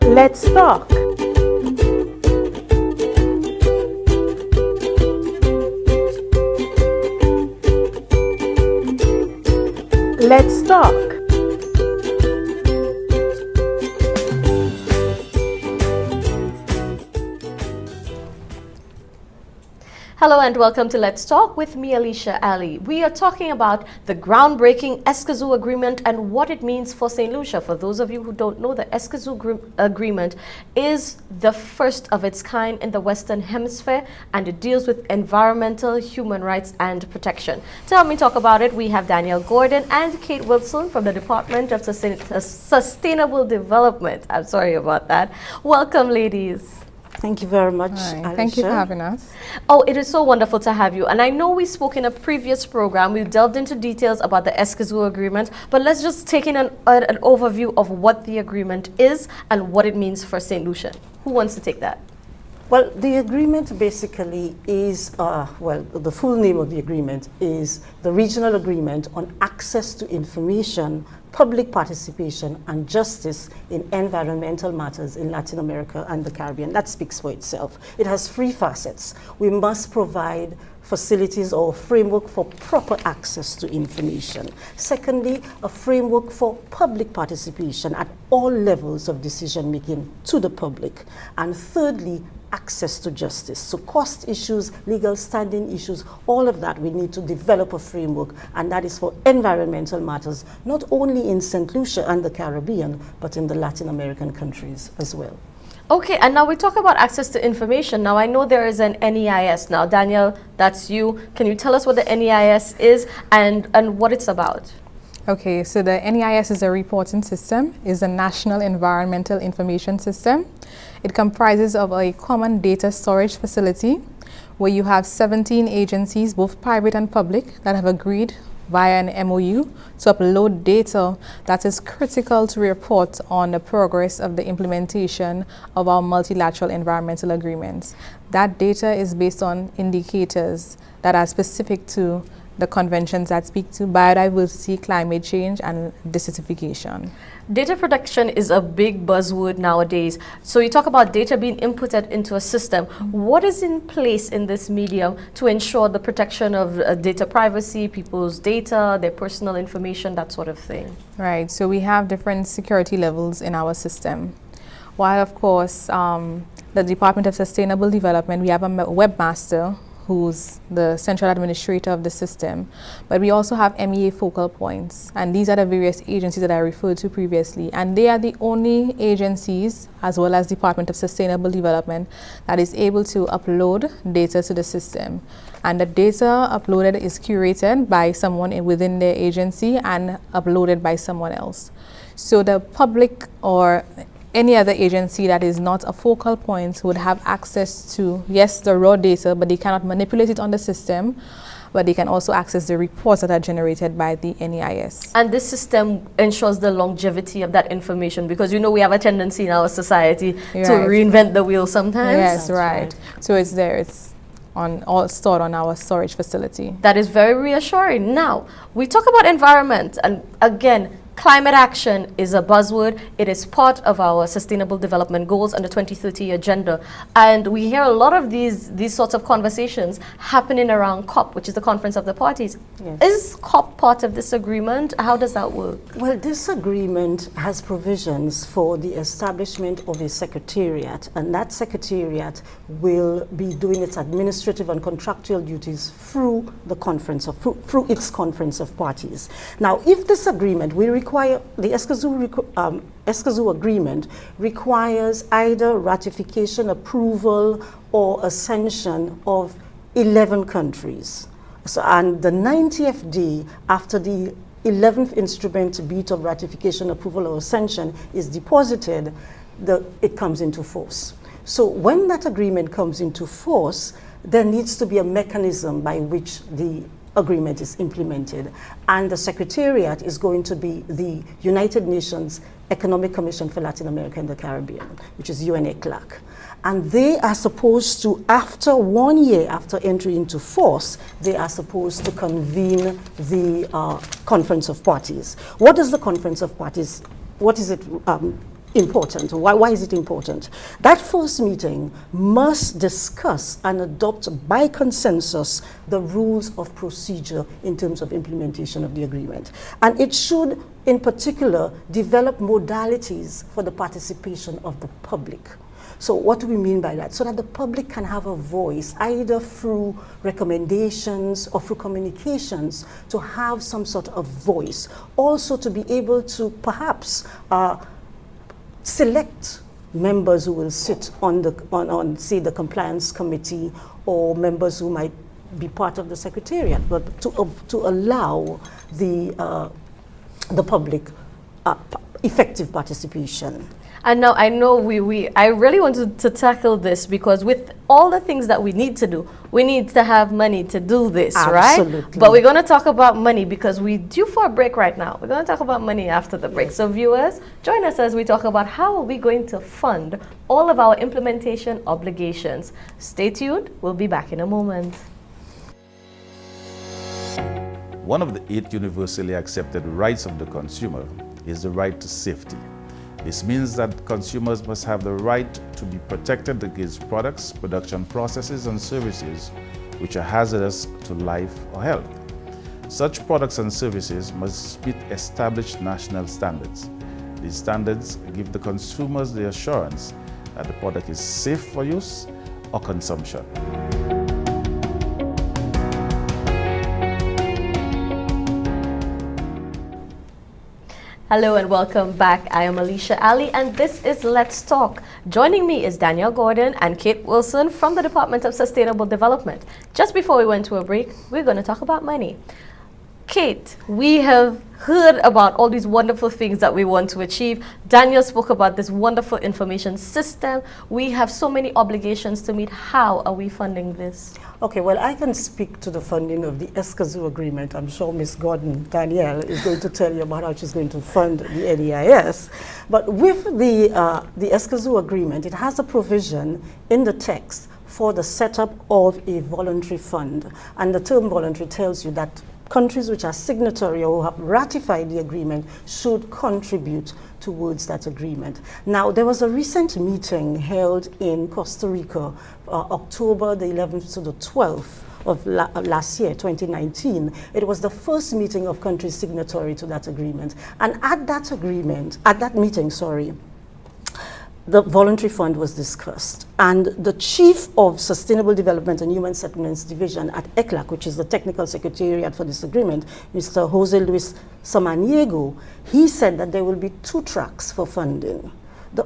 Let's talk. Let's talk. Hello and welcome to Let's Talk with me, Alicia Ali. We are talking about the groundbreaking Escazú Agreement and what it means for St. Lucia. For those of you who don't know, the Escazú Agreement is the first of its kind in the Western Hemisphere, and it deals with environmental, human rights and protection. To help me talk about it, we have Danielle Gordon and Kate Wilson from the Department of Sustainable Development. I'm sorry about that. Welcome, ladies. Thank you very much, Hi. Thank you for having us. Oh, it is so wonderful to have you. And I know we spoke in a previous program, we delved into details about the Escazú Agreement, but let's just take in an overview of what the agreement is and what it means for St. Lucia. Who wants to take that? Well, the agreement basically is, the full name of the agreement is the Regional Agreement on Access to Information, Public Participation and Justice in Environmental Matters in Latin America and the Caribbean. That speaks for itself. It has three facets. We must provide facilities or framework for proper access to information. Secondly, a framework for public participation at all levels of decision making to the public. And thirdly, access to justice. So cost issues, legal standing issues, all of that we need to develop a framework, and that is for environmental matters, not only in St. Lucia and the Caribbean, but in the Latin American countries as well. Okay, and now we talk about access to information. Now I know there is an NEIS. Now Danielle, that's you. Can you tell us what the NEIS is and what it's about? Okay, so the NEIS is a reporting system, is a National Environmental Information System. It comprises of a common data storage facility where you have 17 agencies, both private and public, that have agreed via an MOU to upload data that is critical to report on the progress of the implementation of our multilateral environmental agreements. That data is based on indicators that are specific to the conventions that speak to biodiversity, climate change, and desertification. Data protection is a big buzzword nowadays. So you talk about data being inputted into a system. What is in place in this medium to ensure the protection of data privacy, people's data, their personal information, that sort of thing? Right, so we have different security levels in our system. While, of course, the Department of Sustainable Development, we have a webmaster who's the central administrator of the system. But we also have MEA focal points, and these are the various agencies that I referred to previously, and they are the only agencies, as well as Department of Sustainable Development, that is able to upload data to the system. And the data uploaded is curated by someone within their agency and uploaded by someone else. So the public or any other agency that is not a focal point would have access to, yes, the raw data, but they cannot manipulate it on the system, but they can also access the reports that are generated by the NEIS. And this system ensures the longevity of that information, because you know we have a tendency in our society to reinvent the wheel sometimes. Yes, right. So it's there, it's all stored on our storage facility. That is very reassuring. Now, we talk about environment, and again, climate action is a buzzword. It is part of our Sustainable Development Goals and the 2030 Agenda. And we hear a lot of these sorts of conversations happening around COP, which is the Conference of the Parties. Yes. Is COP part of this agreement? How does that work? Well, this agreement has provisions for the establishment of a secretariat, and that secretariat will be doing its administrative and contractual duties through the through its Conference of Parties. Now, if this agreement, the Escazú Agreement requires either ratification, approval, or ascension of 11 countries. So, and the 90th day after the 11th instrument bit of ratification, approval, or ascension is deposited, it comes into force. So when that agreement comes into force, there needs to be a mechanism by which the agreement is implemented. And the Secretariat is going to be the United Nations Economic Commission for Latin America and the Caribbean, which is UNECLAC. And they are supposed to, after 1 year after entry into force, they are supposed to convene the Conference of Parties. What is the Conference of Parties? What is it important. Why is it important? That first meeting must discuss and adopt by consensus the rules of procedure in terms of implementation of the agreement. And it should, in particular, develop modalities for the participation of the public. So what do we mean by that? So that the public can have a voice, either through recommendations or through communications, to have some sort of voice. Also to be able to perhaps select members who will sit on say, the compliance committee, or members who might be part of the secretariat, but to allow the public effective participation. And now I know I really wanted to tackle this, because with all the things that we need to do, we need to have money to do this, Absolutely. right? But we're going to talk about money because we're due for a break right now. We're going to talk about money after the break. So viewers, join us as we talk about how are we going to fund all of our implementation obligations. Stay tuned. We'll be back in a moment. One of the 8 universally accepted rights of the consumer is the right to safety. This means that consumers must have the right to be protected against products, production processes, and services which are hazardous to life or health. Such products and services must meet established national standards. These standards give the consumers the assurance that the product is safe for use or consumption. Hello and welcome back. I am Alicia Ali and this is Let's Talk. Joining me is Danielle Gordon and Kate Wilson from the Department of Sustainable Development. Just before we went to a break, we're going to talk about money. Kate, we have heard about all these wonderful things that we want to achieve. Daniel spoke about this wonderful information system. We have so many obligations to meet. How are we funding this? Okay, well, I can speak to the funding of the Escazú agreement. I'm sure Ms. Gordon, Danielle, is going to tell you about how she's going to fund the NEIS. But with the Escazú agreement, it has a provision in the text for the setup of a voluntary fund. And the term voluntary tells you that countries which are signatory or who have ratified the agreement should contribute towards that agreement. Now, there was a recent meeting held in Costa Rica, October the 11th to the 12th of last year, 2019. It was the first meeting of countries signatory to that agreement. And at that meeting, the voluntary fund was discussed. And the Chief of Sustainable Development and Human Settlements Division at ECLAC, which is the technical secretariat for this agreement, Mr. Jose Luis Samaniego, he said that there will be 2 tracks for funding.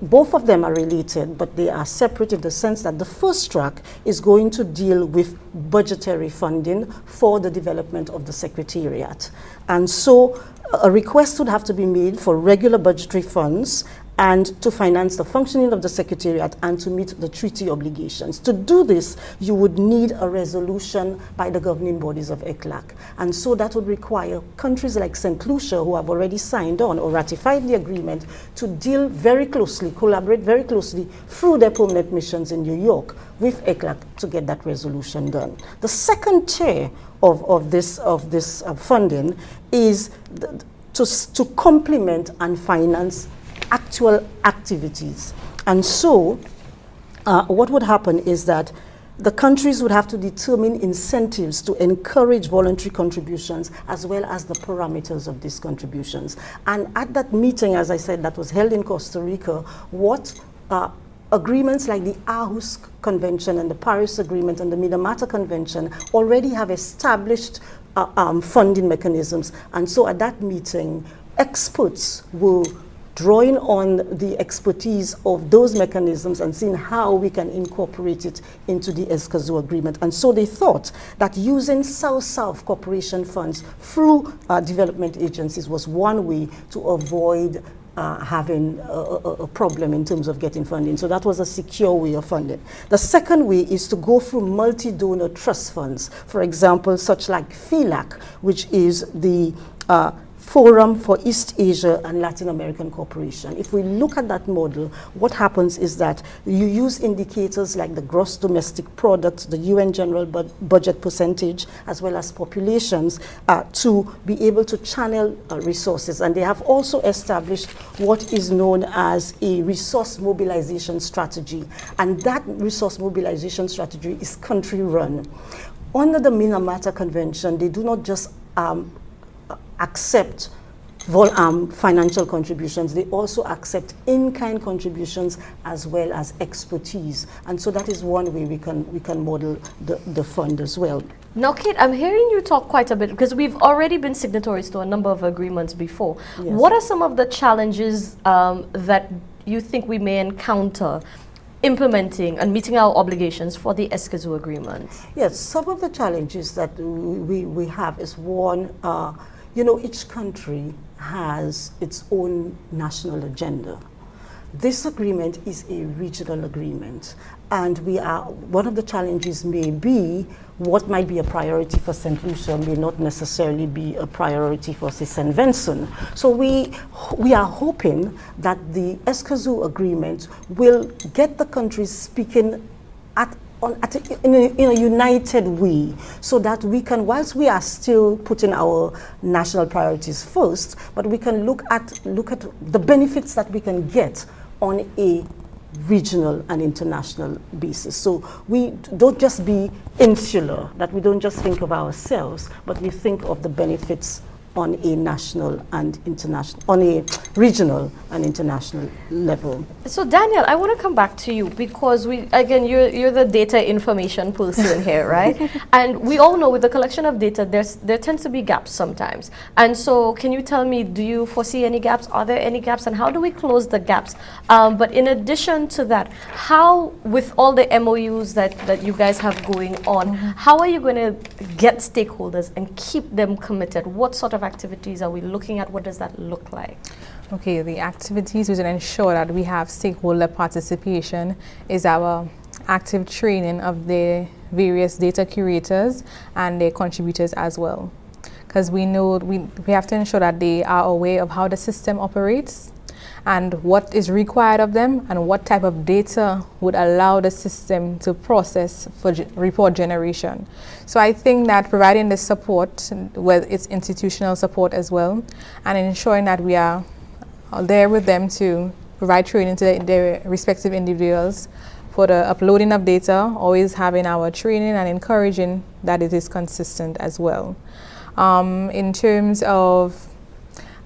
Both of them are related, but they are separate in the sense that the first track is going to deal with budgetary funding for the development of the secretariat. And so a request would have to be made for regular budgetary funds and to finance the functioning of the Secretariat and to meet the treaty obligations. To do this, you would need a resolution by the governing bodies of ECLAC. And so that would require countries like St. Lucia, who have already signed on or ratified the agreement, to deal very closely, collaborate very closely through their permanent missions in New York with ECLAC to get that resolution done. The second tier of this funding is to complement and finance actual activities. And so what would happen is that the countries would have to determine incentives to encourage voluntary contributions as well as the parameters of these contributions. And at that meeting, as I said, that was held in Costa Rica, what agreements like the Aarhus Convention and the Paris Agreement and the Minamata Convention already have established funding mechanisms. And so at that meeting, experts were drawing on the expertise of those mechanisms and seeing how we can incorporate it into the Escazú agreement. And so they thought that using South-South cooperation funds through development agencies was one way to avoid having a problem in terms of getting funding. So that was a secure way of funding. The second way is to go through multi-donor trust funds. For example, such like FELAC, which is the Forum for East Asia and Latin American Cooperation. If we look at that model, what happens is that you use indicators like the gross domestic product, the UN general budget percentage, as well as populations to be able to channel resources. And they have also established what is known as a resource mobilization strategy. And that resource mobilization strategy is country run. Under the Minamata Convention, they do not just accept financial contributions, they also accept in-kind contributions as well as expertise. And so that is one way we can model the fund as well. Now, Kate, I'm hearing you talk quite a bit because we've already been signatories to a number of agreements before. Yes. What are some of the challenges that you think we may encounter implementing and meeting our obligations for the Escazú Agreement? Yes, some of the challenges that we have is one, you know, each country has its own national agenda. This agreement is a regional agreement, and one of the challenges may be what might be a priority for St. Lucia may not necessarily be a priority for, say, St. Vincent. So we are hoping that the Escazú Agreement will get the countries speaking in a united way, so that we can, whilst we are still putting our national priorities first, but we can look at the benefits that we can get on a regional and international basis. So we don't just be insular, that we don't just think of ourselves, but we think of the benefits on a national and international, on a regional and international level. So Daniel, I want to come back to you because again, you're the data information person here, right? And we all know with the collection of data, there tends to be gaps sometimes. And so can you tell me, do you foresee any gaps? Are there any gaps? And how do we close the gaps? But in addition to that, how, with all the MOUs that you guys have going on, how are you going to get stakeholders and keep them committed? What sort of activities are we looking at? What does that look like? Okay, the activities we should ensure that we have stakeholder participation is our active training of the various data curators and their contributors as well. Because we know we have to ensure that they are aware of how the system operates and what is required of them and what type of data would allow the system to process for report generation. So I think that providing the support, whether it's institutional support as well, and ensuring that we are there with them to provide training to their respective individuals for the uploading of data, always having our training and encouraging that it is consistent as well. In terms of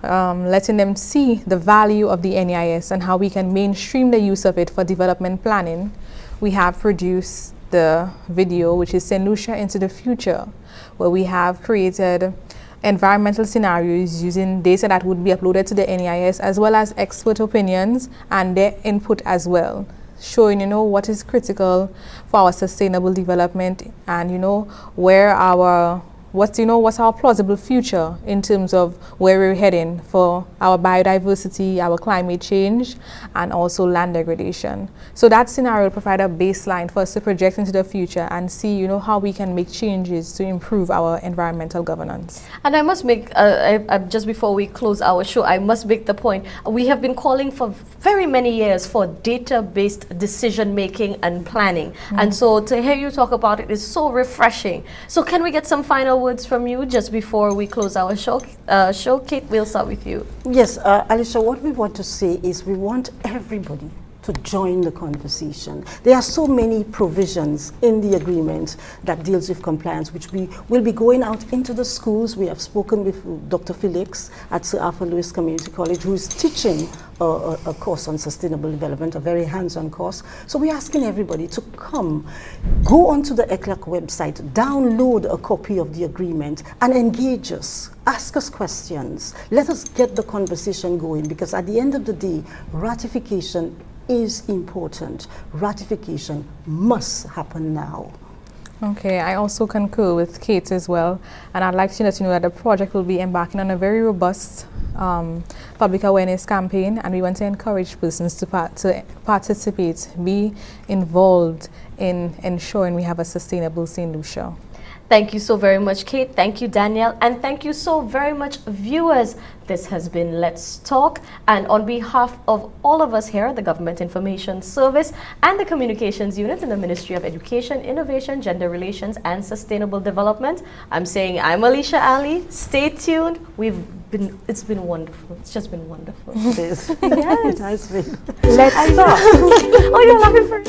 letting them see the value of the NEIS and how we can mainstream the use of it for development planning, we have produced the video, which is St. Lucia into the Future, where we have created environmental scenarios using data that would be uploaded to the NEIS, as well as expert opinions and their input as well, showing, you know, what is critical for our sustainable development and, you know, what's our plausible future in terms of where we're heading for our biodiversity, our climate change, and also land degradation. So that scenario will provide a baseline for us to project into the future and see, you know, how we can make changes to improve our environmental governance. And I must make, just before we close our show, I must make the point, we have been calling for very many years for data-based decision-making and planning. And so to hear you talk about it is so refreshing. So can we get some final words from you just before we close our show? Kate, we'll start with you. Yes, Alicia, what we want to say is we want everybody to join the conversation. There are so many provisions in the agreement that deals with compliance, which we will be going out into the schools. We have spoken with Dr. Felix at Sir Arthur Lewis Community College, who is teaching a course on sustainable development, a very hands-on course. So we're asking everybody to come, go onto the ECLAC website, download a copy of the agreement and engage us. Ask us questions. Let us get the conversation going, because at the end of the day, ratification is important. Ratification must happen now. Okay, I also concur with Kate as well, and I'd like to let you know that the project will be embarking on a very robust public awareness campaign, and we want to encourage persons to participate, be involved in ensuring we have a sustainable St. Lucia. Thank you so very much, Kate. Thank you, Danielle. And thank you so very much, viewers. This has been Let's Talk. And on behalf of all of us here at the Government Information Service and the Communications Unit in the Ministry of Education, Innovation, Gender Relations and Sustainable Development, I'm saying I'm Alicia Ali. Stay tuned. It's been wonderful. It's just been wonderful. It is. Yes. It has been. Let's talk. Oh, you're laughing for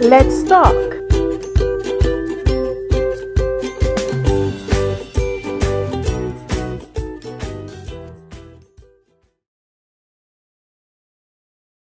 Let's talk.